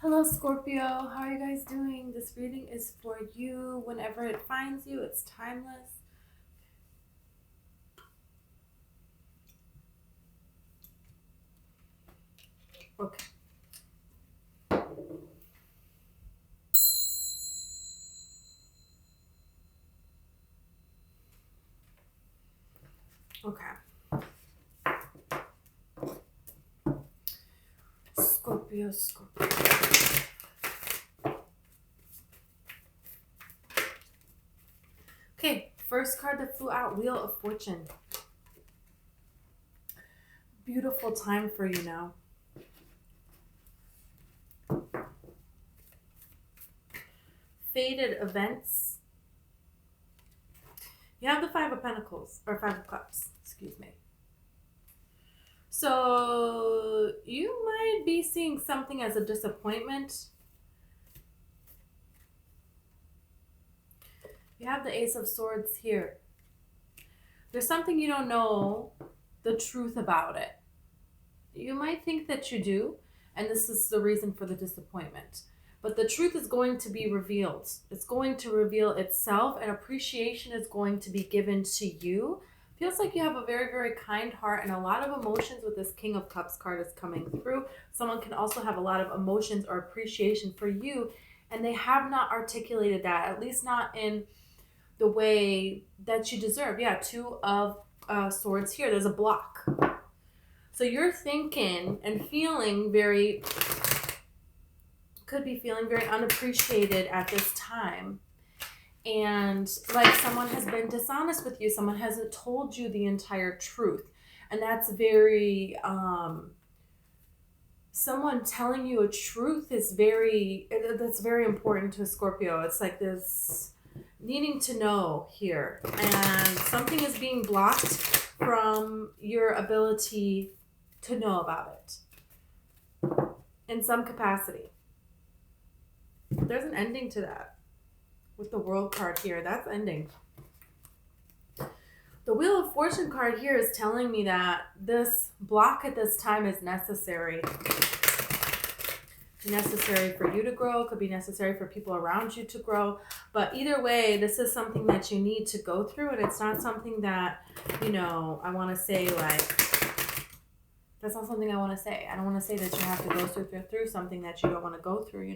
Hello, Scorpio. How are you guys doing? This reading is for you. Whenever it finds you, it's timeless. Okay. Okay. Scorpio, Scorpio. Okay, first card that flew out, Wheel of Fortune. Beautiful time for you now. Faded events. You have the Five of Pentacles, or Five of Cups, excuse me. So you might be seeing something as a disappointment. You have the Ace of Swords here. There's something you don't know the truth about it. You might think that you do, and this is the reason for the disappointment. But the truth is going to be revealed. It's going to reveal itself, and appreciation is going to be given to you. Feels like you have a very, very kind heart and a lot of emotions with this King of Cups card is coming through. Someone can also have a lot of emotions or appreciation for you, and they have not articulated that, at least not in the way that you deserve. Yeah, Two of Swords here. There's a block. So you're thinking and feeling very, could be feeling very unappreciated at this time. And like someone has been dishonest with you. Someone hasn't told you the entire truth. And that's very, someone telling you a truth is that's very important to a Scorpio. It's like this needing to know here. And something is being blocked from your ability to know about it in some capacity. There's an ending to that with the World card here. That's ending. The Wheel of Fortune card here is telling me that this block at this time is necessary. Necessary for you to grow, could be necessary for people around you to grow. But either way, this is something that you need to go through, and it's not something that, I want to say that's not something I want to say. I don't want to say that you have to go through something that you don't want to go through,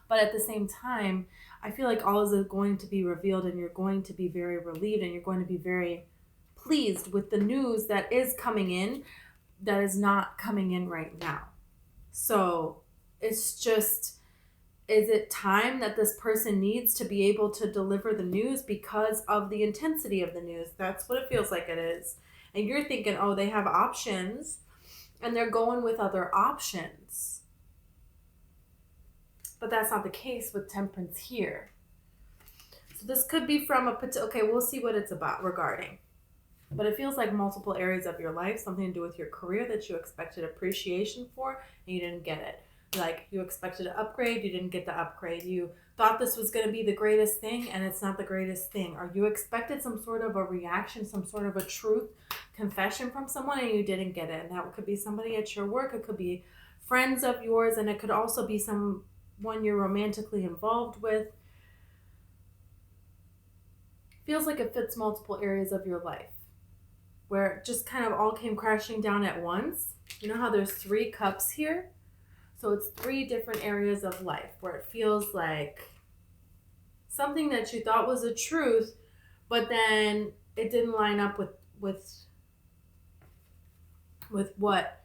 But at the same time, I feel like all is going to be revealed, and you're going to be very relieved, and you're going to be very pleased with the news that is coming in, that is not coming in right now. So it's just, is it time that this person needs to be able to deliver the news because of the intensity of the news? That's what it feels like it is. And you're thinking, oh, they have options, and they're going with other options. But that's not the case with Temperance here. So this could be from okay, we'll see what it's about regarding. But it feels like multiple areas of your life, something to do with your career that you expected appreciation for, and you didn't get it. Like you expected an upgrade, you didn't get the upgrade. You thought this was going to be the greatest thing, and it's not the greatest thing. Or you expected some sort of a reaction, some sort of a truth confession from someone, and you didn't get it. And that could be somebody at your work. It could be friends of yours, and it could also be someone you're romantically involved with. Feels like it fits multiple areas of your life, where it just kind of all came crashing down at once. You know how there's 3 cups here? So it's 3 different areas of life where it feels like something that you thought was a truth, but then it didn't line up with what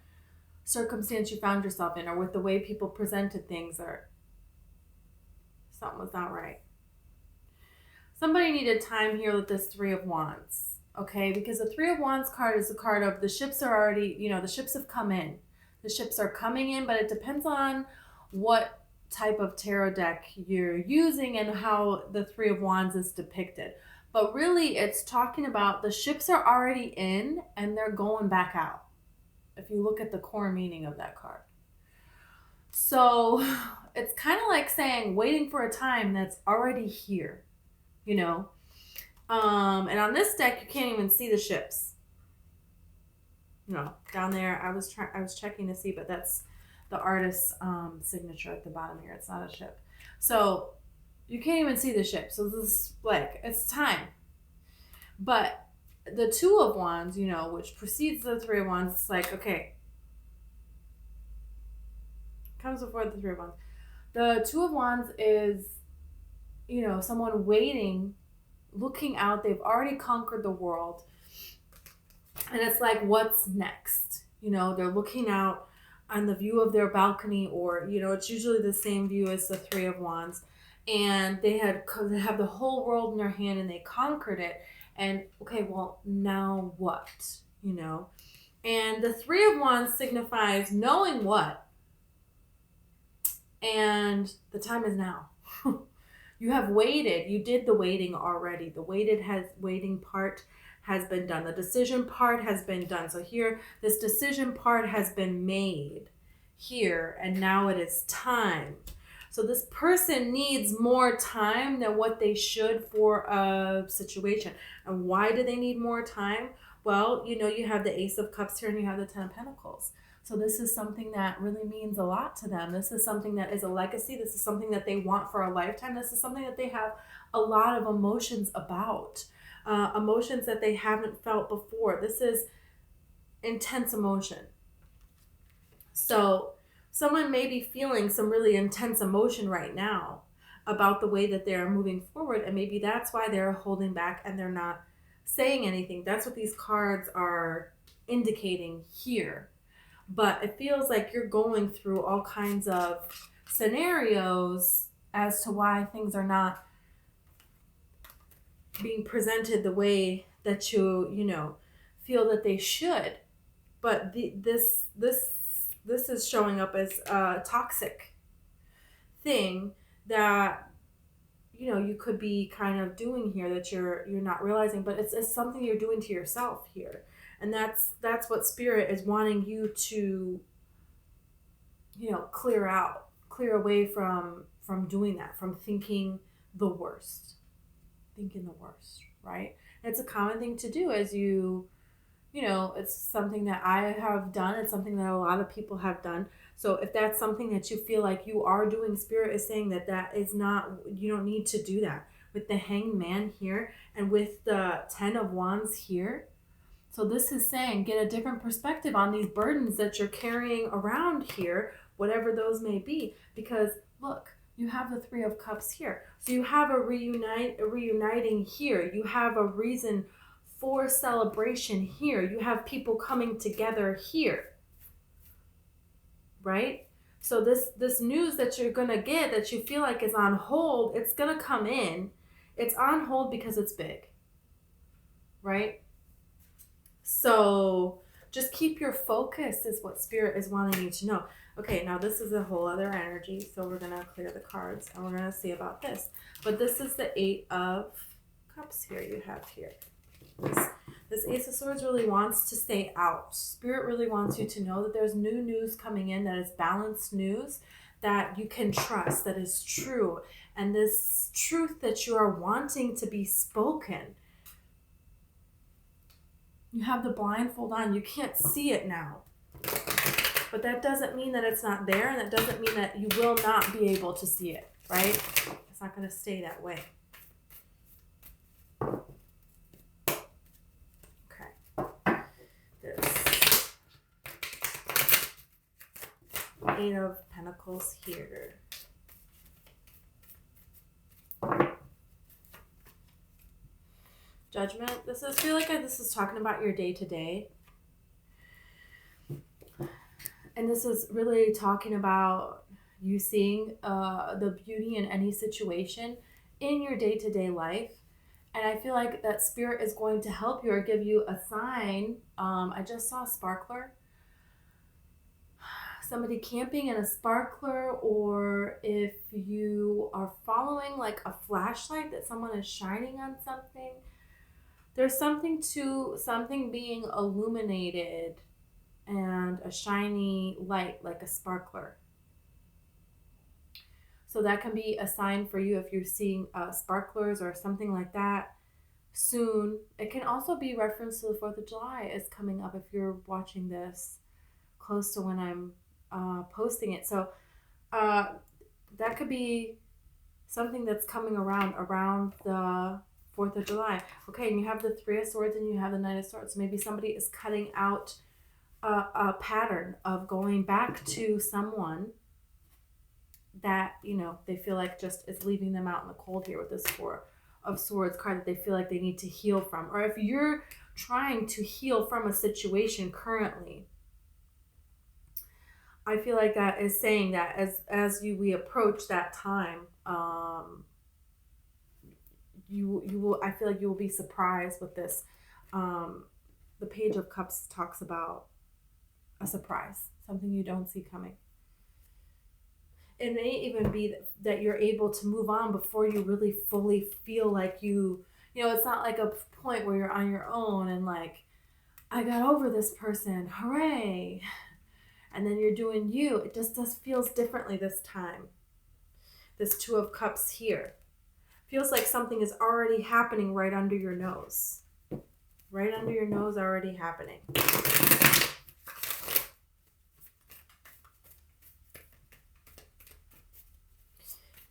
circumstance you found yourself in, or with the way people presented things, or something was not right. Somebody needed time here with this 3 of Wands, okay? Because the 3 of Wands card is the card of the ships are already, the ships have come in. The ships are coming in, but it depends on what type of tarot deck you're using and how the 3 of Wands is depicted. But really, it's talking about the ships are already in and they're going back out, if you look at the core meaning of that card. So it's kind of like saying waiting for a time that's already here, and on this deck, you can't even see the ships. Down there, I was checking to see, but the artist's signature at the bottom here. It's not a ship. So you can't even see the ship. So this is like, it's time. But the Two of Wands, you know, which precedes the Three of Wands, it's like, okay, comes before the Three of Wands. The Two of Wands is, you know, someone waiting, looking out. They've already conquered the world. And it's like, what's next? You know, they're looking out on the view of their balcony, or, you know, it's usually the same view as the Three of Wands. And they have the whole world in their hand and they conquered it. And okay, well, now what? You know? And the Three of Wands signifies knowing what. And the time is now. You have waited. You did the waiting already. The waiting part has been done. The decision part has been done. So here, this decision part has been made here, and now it is time. So this person needs more time than what they should for a situation. And why do they need more time? Well, you know, you have the Ace of Cups here and you have the Ten of Pentacles. So this is something that really means a lot to them. This is something that is a legacy. This is something that they want for a lifetime. This is something that they have a lot of emotions about. Emotions that they haven't felt before. This is intense emotion. So someone may be feeling some really intense emotion right now about the way that they're moving forward, and maybe that's why they're holding back and they're not saying anything. That's what these cards are indicating here. But it feels like you're going through all kinds of scenarios as to why things are not being presented the way that you know, feel that they should. But this is showing up as a toxic thing that, you know, you could be kind of doing here that you're not realizing, but it's something you're doing to yourself here. And that's what Spirit is wanting you to, you know, clear away from doing that, from thinking the worst, right? And it's a common thing to do as you know, it's something that I have done. It's something that a lot of people have done. So if that's something that you feel like you are doing, Spirit is saying that is not, you don't need to do that. With the Hanged Man here and with the Ten of Wands here. So this is saying, get a different perspective on these burdens that you're carrying around here, whatever those may be. Because look, you have the Three of Cups here. So you have a reuniting here. You have a reason for celebration here. You have people coming together here. Right? So this news that you're going to get that you feel like is on hold, it's going to come in. It's on hold because it's big. Right? So just keep your focus is what Spirit is wanting you to know. Okay, now this is a whole other energy. So we're going to clear the cards and we're going to see about this. But this is the Eight of Cups here you have here. This Ace of Swords really wants to stay out. Spirit really wants you to know that there's new news coming in, that is balanced news, that you can trust, that is true. And this truth that you are wanting to be spoken. You have the blindfold on. You can't see it now. But that doesn't mean that it's not there, and that doesn't mean that you will not be able to see it, right? It's not going to stay that way. Okay. This Eight of Pentacles here. Judgment. I feel like this is talking about your day-to-day. And this is really talking about you seeing the beauty in any situation in your day-to-day life. And I feel like that Spirit is going to help you or give you a sign. I just saw a sparkler. Somebody camping in a sparkler, or if you are following like a flashlight that someone is shining on something. There's something being illuminated and a shiny light like a sparkler. So that can be a sign for you if you're seeing sparklers or something like that soon. It can also be reference to the 4th of July is coming up if you're watching this close to when I'm posting it. So that could be something that's coming around the 4th of July. Okay, and you have the Three of Swords and you have the Knight of Swords. So maybe somebody is cutting out a pattern of going back to someone that, you know, they feel like just is leaving them out in the cold here with this Four of Swords card that they feel like they need to heal from. Or if you're trying to heal from a situation currently, I feel like that is saying that we approach that time, you will, I feel like you will be surprised with this. The Page of Cups talks about a surprise, something you don't see coming. It may even be that you're able to move on before you really fully feel like you know, it's not like a point where you're on your own and like, I got over this person, hooray. And then you're doing you. It just feels differently this time. This Two of Cups here. Feels like something is already happening right under your nose. Right under your nose, already happening.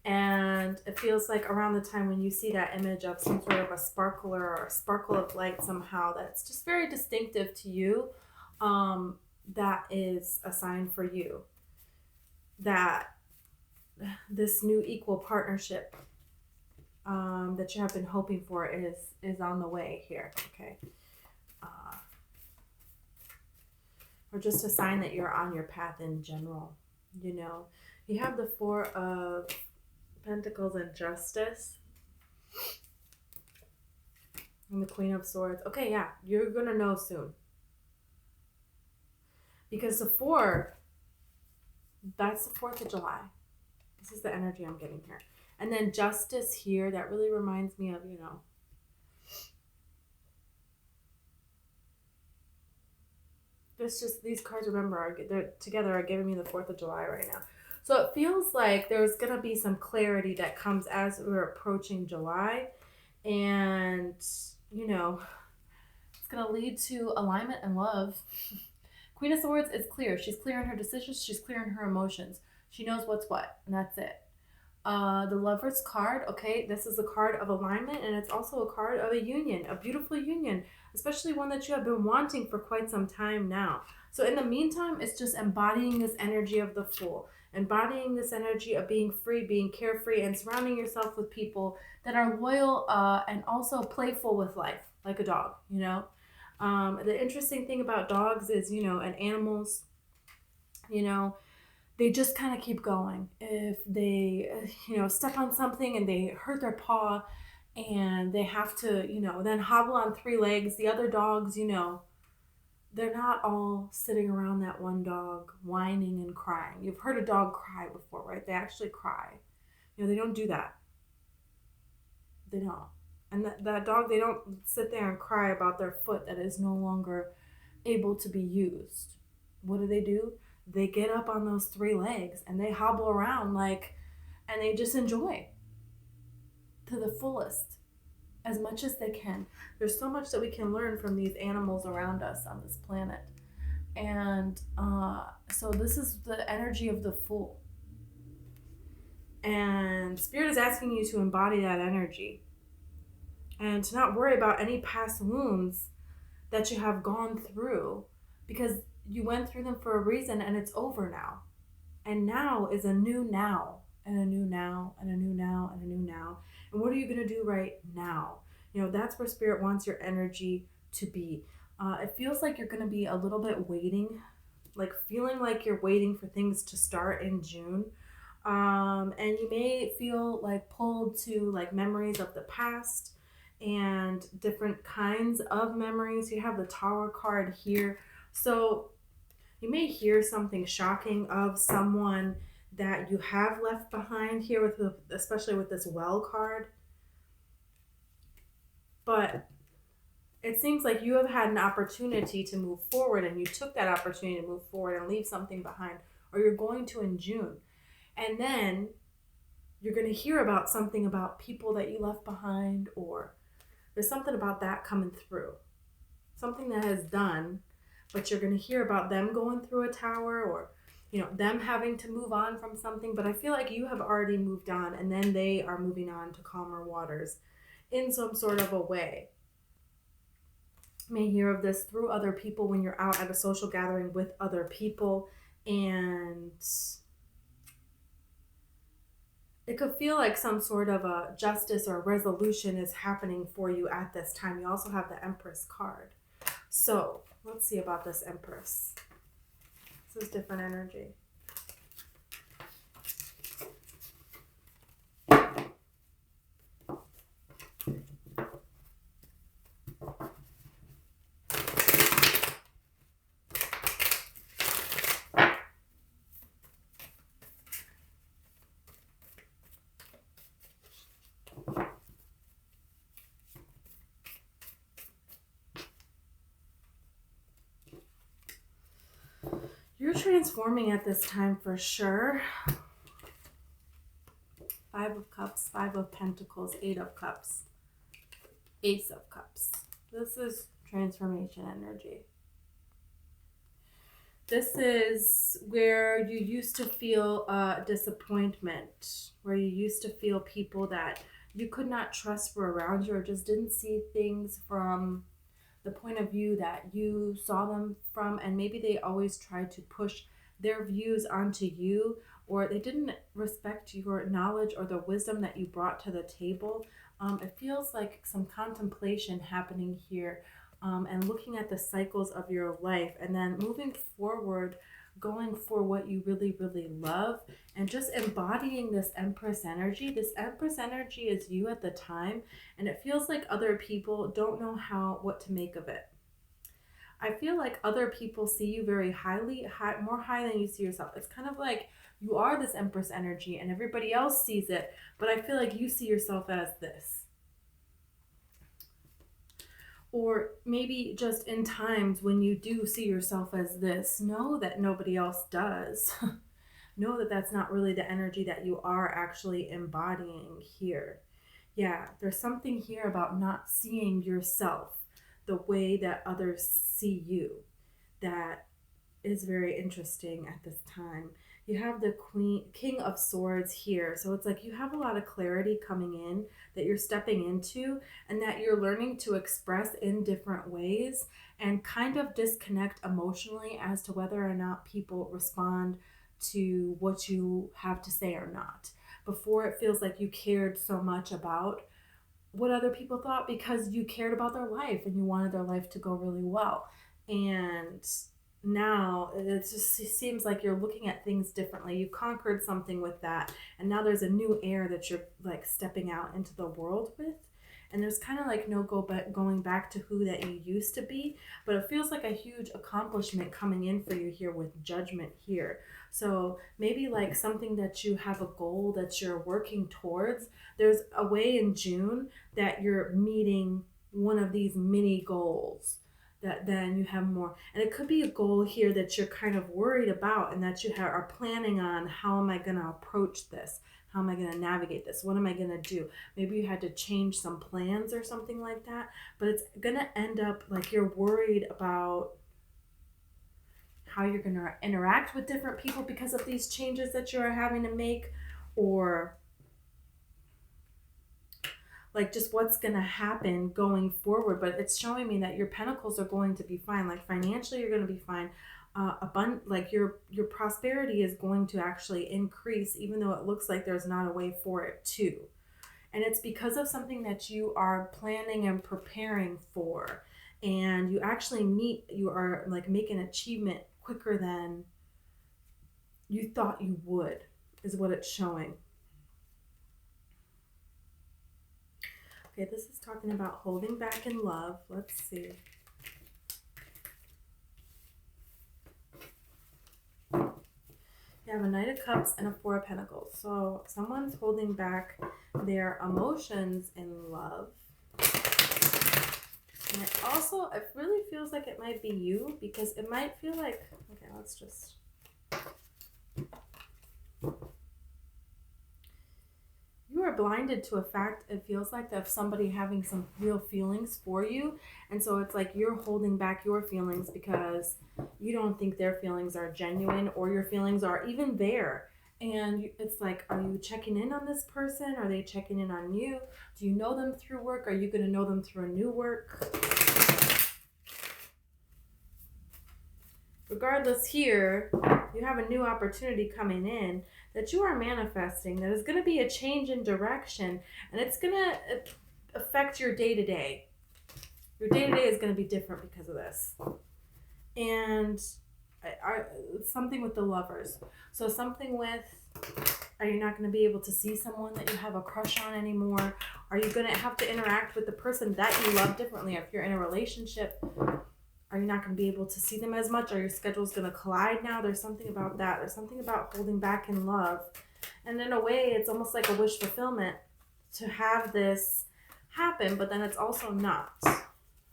And it feels like around the time when you see that image of some sort of a sparkler or a sparkle of light somehow that's just very distinctive to you, that is a sign for you that this new equal partnership that you have been hoping for is on the way here. Okay. Or just a sign that you're on your path in general. You know, you have the Four of Pentacles and Justice and the Queen of Swords. Okay, yeah, you're gonna know soon. Because the Four, that's the 4th of July. This is the energy I'm getting here. And then Justice here, that really reminds me of, you know, there's just these cards, remember, they're together are giving me the 4th of July right now. So it feels like there's going to be some clarity that comes as we're approaching July. And, you know, it's going to lead to alignment and love. Queen of Swords is clear. She's clear in her decisions. She's clear in her emotions. She knows what's what, and that's it. The Lover's card, okay, this is a card of alignment, and it's also a card of a union, a beautiful union, especially one that you have been wanting for quite some time now. So in the meantime, it's just embodying this energy of the Fool, embodying this energy of being free, being carefree, and surrounding yourself with people that are loyal and also playful with life, like a dog, you know. The interesting thing about dogs is, you know, and animals, you know, they just kind of keep going. If they, you know, step on something and they hurt their paw and they have to, you know, then hobble on 3 legs, the other dogs, you know, they're not all sitting around that one dog whining and crying. You've heard a dog cry before, right? They actually cry. You know, they don't do that. They don't. And that dog, they don't sit there and cry about their foot that is no longer able to be used. What do? They get up on those 3 legs and they hobble around like, and they just enjoy to the fullest as much as they can. There's so much that we can learn from these animals around us on this planet. And so this is the energy of the Fool. And Spirit is asking you to embody that energy and to not worry about any past wounds that you have gone through, because you went through them for a reason and it's over now. And now is a new now, and a new now, and a new now, and a new now. And what are you going to do right now? You know, that's where Spirit wants your energy to be. It feels like you're going to be a little bit waiting, like feeling like you're waiting for things to start in June. And you may feel like pulled to like memories of the past and different kinds of memories. You have the Tower card here. So you may hear something shocking of someone that you have left behind here, with especially with this Well card. But it seems like you have had an opportunity to move forward, and you took that opportunity to move forward and leave something behind, or you're going to in June. And then you're going to hear about something about people that you left behind, or there's something about that coming through. Something that has done, but you're going to hear about them going through a tower, or them having to move on from something, but I feel like you have already moved on, and then they are moving on to calmer waters in some sort of a way. You may hear of this through other people when you're out at a social gathering with other people, and it could feel like some sort of a justice or resolution is happening for you at this time. You also have the Empress card. So let's see about this Empress. This is different energy. You're transforming at this time for sure. 5 of Cups, 5 of Pentacles, 8 of Cups, Ace of Cups. This is transformation energy. This is where you used to feel disappointment, where you used to feel people that you could not trust were around you, or just didn't see things from the point of view that you saw them from, and maybe they always tried to push their views onto you, or they didn't respect your knowledge or the wisdom that you brought to the table. It feels like some contemplation happening here, and looking at the cycles of your life, and then moving forward, going for what you really, really love, and just embodying this Empress energy. This Empress energy is you at the time, and it feels like other people don't know what to make of it. I feel like other people see you very highly, more high than you see yourself. It's kind of like you are this Empress energy and everybody else sees it, but I feel like you see yourself as this. Or maybe just in times when you do see yourself as this, know that nobody else does. Know that that's not really the energy that you are actually embodying here. Yeah, there's something here about not seeing yourself the way that others see you that is very interesting at this time. You have the King of Swords here. So it's like you have a lot of clarity coming in that you're stepping into, and that you're learning to express in different ways and kind of disconnect emotionally as to whether or not people respond to what you have to say or not. Before, it feels like you cared so much about what other people thought because you cared about their life and you wanted their life to go really well. And now it just seems like you're looking at things differently. You conquered something with that, and now there's a new air that you're like stepping out into the world with. And there's kind of like going back to who that you used to be, but it feels like a huge accomplishment coming in for you here with Judgment here. So maybe like something that you have a goal that you're working towards. There's a way in June that you're meeting one of these mini goals, that then you have more. And it could be a goal here that you're kind of worried about and that you are planning on, how am I going to approach this? How am I going to navigate this? What am I going to do? Maybe you had to change some plans or something like that, but it's going to end up like you're worried about how you're going to interact with different people because of these changes that you're having to make, or like just what's going to happen going forward. But it's showing me that your pentacles are going to be fine. Like financially, you're going to be fine. Like your prosperity is going to actually increase, even though it looks like there's not a way for it to. And it's because of something that you are planning and preparing for. And you actually you are like make an achievement quicker than you thought you would, is what it's showing. Okay, this is talking about holding back in love. Let's see. You have a Knight of Cups and a Four of Pentacles. So someone's holding back their emotions in love. And it really feels like it might be you, because it might feel like, okay, let's just. You are are blinded to a fact, it feels like, of somebody having some real feelings for you. And so it's like you're holding back your feelings because you don't think their feelings are genuine, or your feelings are even there. And it's like, are you checking in on this person? Are they checking in on you? Do you know them through work? Are you going to know them through a new work? Regardless, here, you have a new opportunity coming in that you are manifesting that is going to be a change in direction, and it's going to affect your day-to-day. Your day-to-day is going to be different because of this. And something with the Lovers. So something with, are you not going to be able to see someone that you have a crush on anymore? Are you going to have to interact with the person that you love differently? If you're in a relationship, are you not going to be able to see them as much? Or your schedule's going to collide now? There's something about that. There's something about holding back in love. And in a way, it's almost like a wish fulfillment to have this happen, but then it's also not.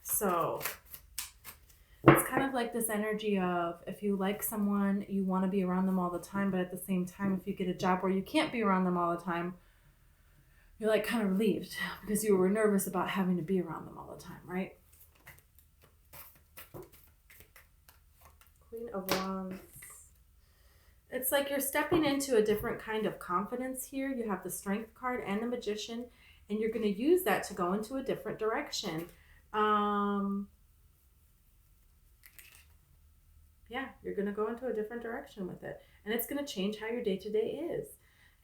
So it's kind of like this energy of, if you like someone, you want to be around them all the time, but at the same time, if you get a job where you can't be around them all the time, you're like kind of relieved because you were nervous about having to be around them all the time, right? Queen of Wands. It's like you're stepping into a different kind of confidence here. You have the Strength card and the Magician, and you're going to use that to go into a different direction. Yeah, you're going to go into a different direction with it. And it's going to change how your day-to-day is.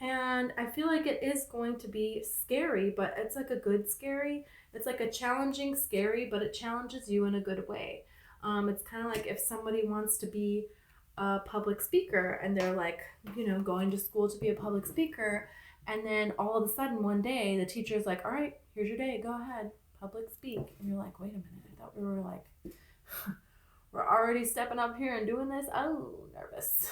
And I feel like it is going to be scary, but it's like a good scary. It's like a challenging scary, but it challenges you in a good way. It's kind of like if somebody wants to be a public speaker and they're like, going to school to be a public speaker. And then all of a sudden one day the teacher's like, all right, here's your day. Go ahead, public speak. And you're like, wait a minute. I thought we were like... we're already stepping up here and doing this. Oh, nervous.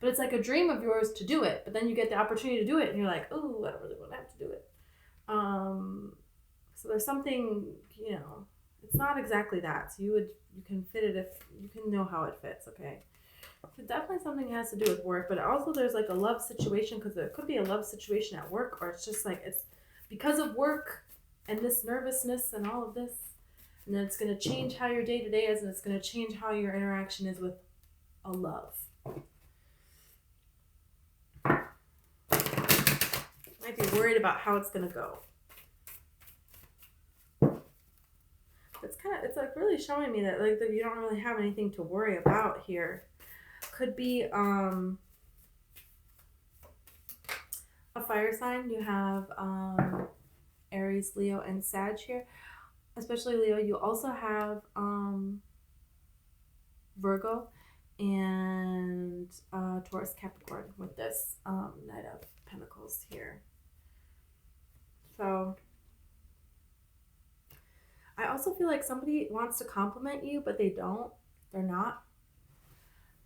But it's like a dream of yours to do it. But then you get the opportunity to do it and you're like, oh, I don't really want to have to do it. So there's something, it's not exactly that. So you can fit it if you can know how it fits, okay? So definitely something has to do with work, but also there's like a love situation, because there could be a love situation at work, or it's just like it's because of work and this nervousness and all of this. And then it's going to change how your day-to-day is, and it's going to change how your interaction is with a love. Might be worried about how it's going to go. It's like really showing me that that you don't really have anything to worry about here. Could be a fire sign. You have Aries, Leo, and Sag here. Especially Leo, you also have Virgo and Taurus, Capricorn with this Knight of Pentacles here. So I also feel like somebody wants to compliment you, but they don't. They're not.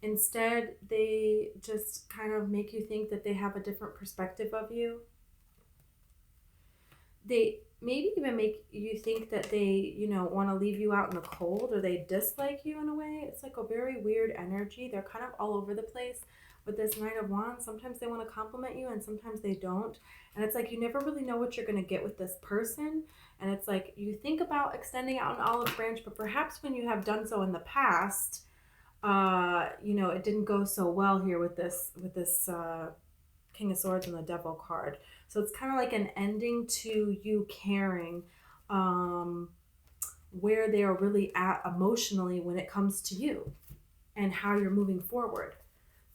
Instead, they just kind of make you think that they have a different perspective of you. They maybe even make you think that they, want to leave you out in the cold, or they dislike you in a way. It's like a very weird energy. They're kind of all over the place with this Knight of Wands. Sometimes they want to compliment you and sometimes they don't. And it's like you never really know what you're going to get with this person. And it's like you think about extending out an olive branch, but perhaps when you have done so in the past, it didn't go so well here with this King of Swords and the Devil card. So it's kind of like an ending to you caring where they are really at emotionally when it comes to you and how you're moving forward.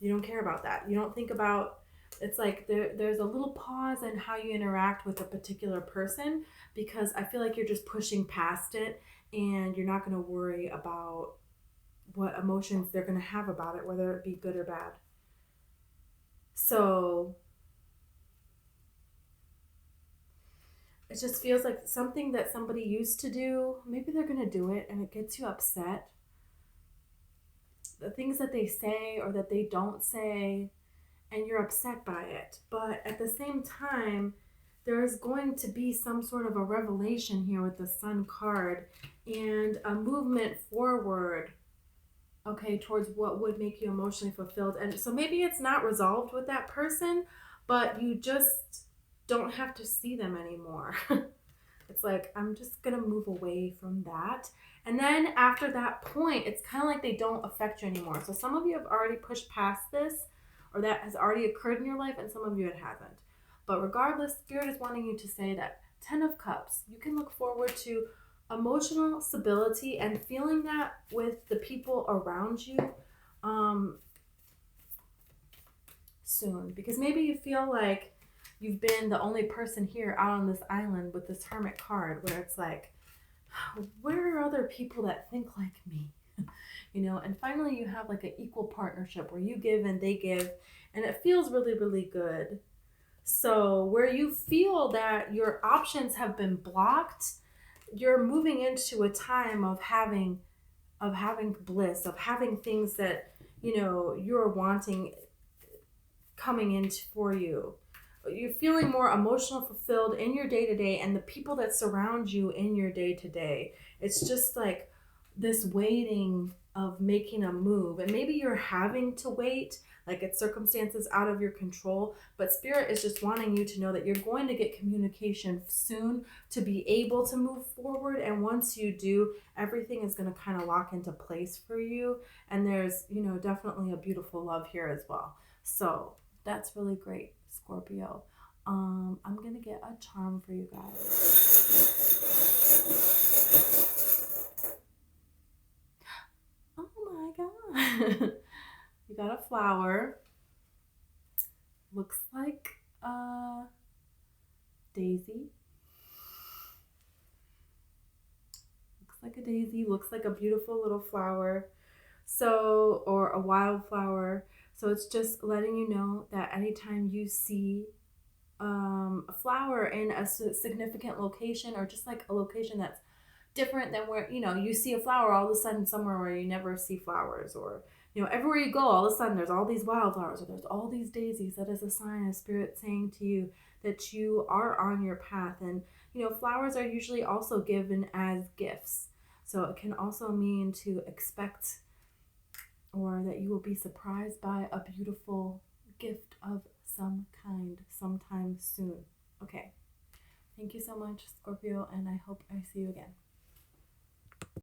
You don't care about that. You don't think about, it's like there's a little pause in how you interact with a particular person, because I feel like you're just pushing past it and you're not going to worry about what emotions they're going to have about it, whether it be good or bad. So it just feels like something that somebody used to do. Maybe they're going to do it and it gets you upset. The things that they say or that they don't say, and you're upset by it. But at the same time, there's going to be some sort of a revelation here with the Sun card and a movement forward, okay, towards what would make you emotionally fulfilled. And so maybe it's not resolved with that person, but you just don't have to see them anymore. It's like, I'm just going to move away from that. And then after that point, it's kind of like they don't affect you anymore. So some of you have already pushed past this, or that has already occurred in your life, and some of you it hasn't. But regardless, Spirit is wanting you to say that 10 of Cups, you can look forward to emotional stability and feeling that with the people around you soon. Because maybe you feel like you've been the only person here out on this island with this Hermit card, where it's like, where are other people that think like me? You know, and finally you have like an equal partnership where you give and they give, and it feels really, really good. So where you feel that your options have been blocked, you're moving into a time of having bliss, of having things that, you know, you're wanting coming in for you. You're feeling more emotional fulfilled in your day-to-day, and the people that surround you in your day-to-day. It's just like this waiting of making a move, and maybe you're having to wait, like it's circumstances out of your control, but Spirit is just wanting you to know that you're going to get communication soon to be able to move forward. And once you do, everything is going to kind of lock into place for you, and there's, you know, definitely a beautiful love here as well. So that's really great, Scorpio. I'm gonna get a charm for you guys. Oh my god. You got a flower. Looks like a daisy. Looks like a daisy. Looks like a beautiful little flower. So, or a wildflower. So it's just letting you know that anytime you see a flower in a significant location, or just like a location that's different than where, you know, you see a flower all of a sudden somewhere where you never see flowers, or, you know, everywhere you go, all of a sudden there's all these wildflowers, or there's all these daisies. That is a sign of Spirit saying to you that you are on your path. And, you know, flowers are usually also given as gifts. So it can also mean to expect, or that you will be surprised by a beautiful gift of some kind sometime soon. Okay. Thank you so much, Scorpio, and I hope I see you again.